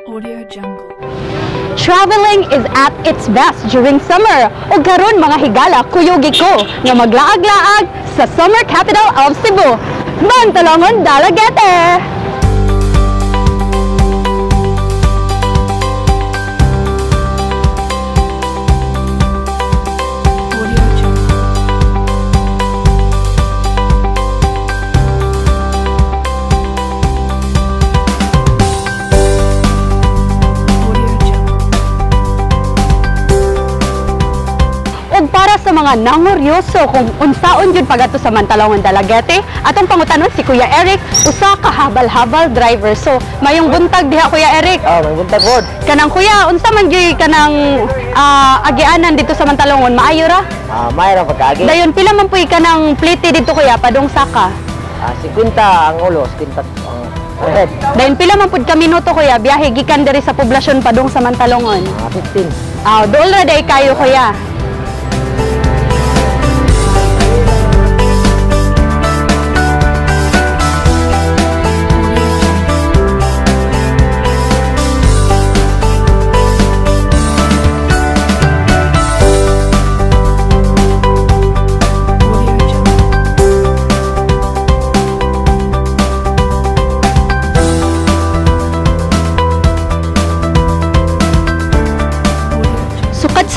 Audio Jungle. Traveling is at its best during summer. O karon mga higala, kuyugi ko nga maglaag-laag sa summer capital of Cebu, Mantalongon, Dalagete. Sa mga nanguryoso kung unsaon yun pagato sa Mantalongon, Dalagete, atong pangutanon si Kuya Eric, usa ka habal-habal driver. So, mayong buntag diha Kuya Eric. May buntag pod. Kanang Kuya, unsa man gyud kanang agianan dito sa Mantalongon, maayo ra? Mayroon pagkaagi. Dayon pila man puy kanang plite dito Kuya padung saka? 50 ang ulo, 50 ang head. Dayon pila man pud ka minuto Kuya biyahe gikan diri sa poblasyon padung sa Mantalongon? 15. Dool ra day kayo Kuya.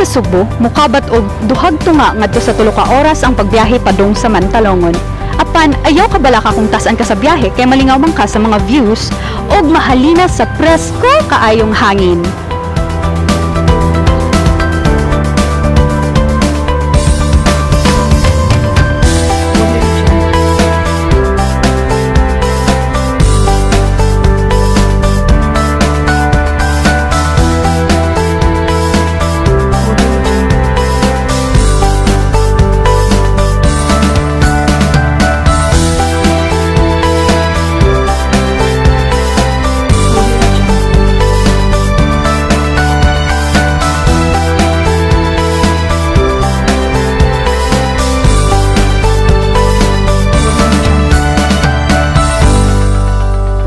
Sa Cebu, mukabat og duhag tunga ngadto sa 3 ka oras ang pagbiyahe padung sa Mantalongon. Apan ayaw ka bala ka kung tasan ka sa biyahe kay malingaw man ka sa mga views og mahalina sa presko kaayong hangin.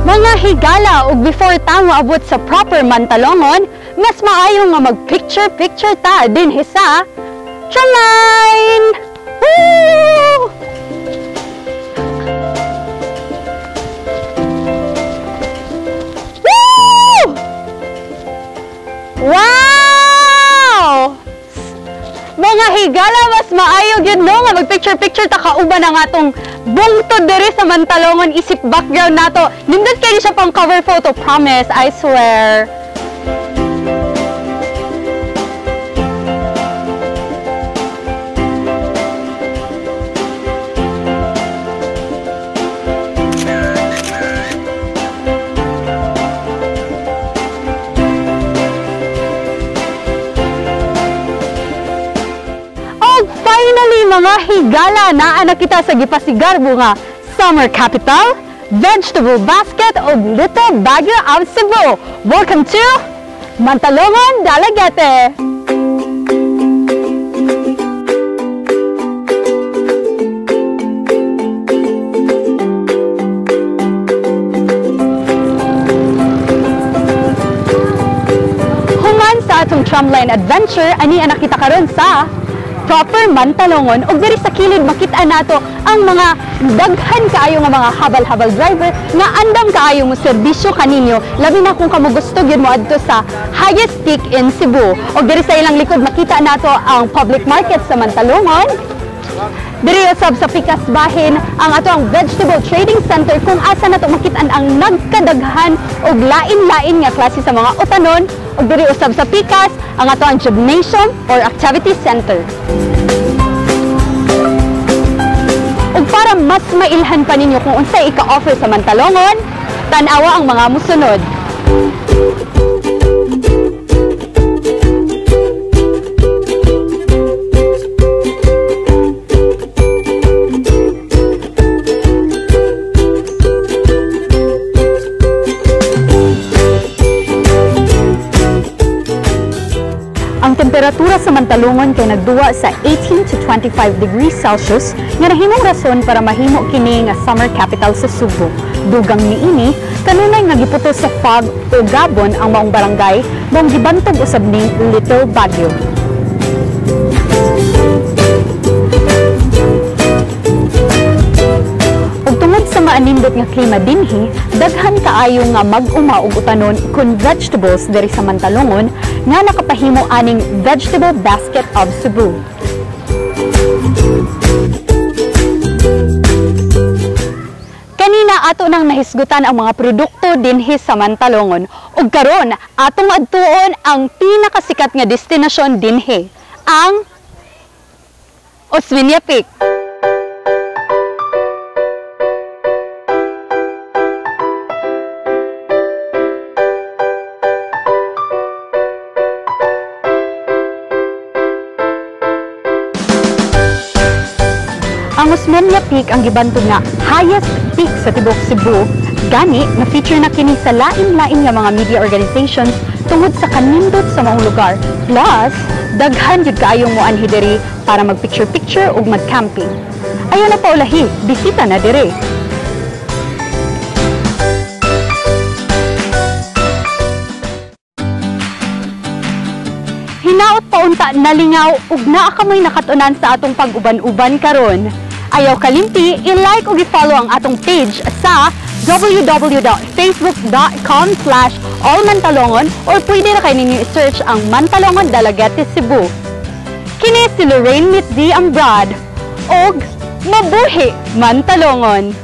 Mga higala ug before ta moabot sa proper Mantalongon, mas maayo nga mag-picture ta dinhi sa Tramline! Woo! Woo! Wow! Mga higala, mas maayo gyud no nga mag-picture ta kauban ang atong bungtod diri sa Mantalongon, isip background nato. Nindot kayo siya pang cover photo, promise, I swear. Finally, mga higala, naa na kita sa gipasigarbo nga summer capital, vegetable basket o Little Baguio of Cebu. Welcome to Mantalongon, Dalagete. Human sa atong tramline adventure, ani anak kita karon sa proper Mantalongon ug diri sa kilid makita nato ang mga daghan kaayo nga mga habal-habal driver nga andam kaayo mo serbisyo kaninyo labi na kung kamo gusto gyud mo adto sa highest peak in Cebu. Ug diri sa ilang likod makita nato ang public market sa Mantalongon. Diri usab sa pikas bahin ang ato ang vegetable trading center kung asa nato makit-an ang nagkadaghan og lain-lain nga klase sa mga utanon. Ug diri usab sa pikas ang ato ang gymnasium or activity center. Ug para mas mailhan pa ninyo kung unsay ika-offer sa Mantalongon, tan-awa ang mga musunod. Ang temperatura sa Mantalongon kay nagduwa sa 18 to 25 degrees Celsius nga nahimong rason para mahimo kini nga summer capital sa Cebu. Dugang niini, kanunay nga giputos sa fog o gabon ang maong barangay, maong gibantog usab ning Little Baguio. Ug tungod sa maanindot nga klima dinhi, daghan kaayo nga mag-uma og utanon kun vegetables diri sa Mantalongon nga nakapahimo aning Vegetable Basket of Cebu. Kanina ato nang nahisgutan ang mga produkto dinhi sa Mantalongon ug karon atong adtuon ang pinakasikat nga destinasyon dinhi, ang Osmeña Peak. Ang Osmeña Peak ang gibantog nga highest peak sa tibuok Cebu. Gani, na-feature na kini sa lain-lain nga mga media organizations tungod sa kanindot sa maong lugar. Plus, daghan jud kaayong moanhi diri para mag-picture-picture ug mag-camping. Ayaw na paulahi, bisita na diri. Hinaot paunta nalingaw ug naa ka may nakatunan sa atong pag-uban-uban karon. Ayaw kalimti, i-like ug i-follow ang atong page sa www.facebook.com/allmantalongon or pwede na kayo ninyo i-search ang Mantalongon Dalagete Cebu. Kini si Lorraine Mitzi Ambrad og mabuhi Mantalongon!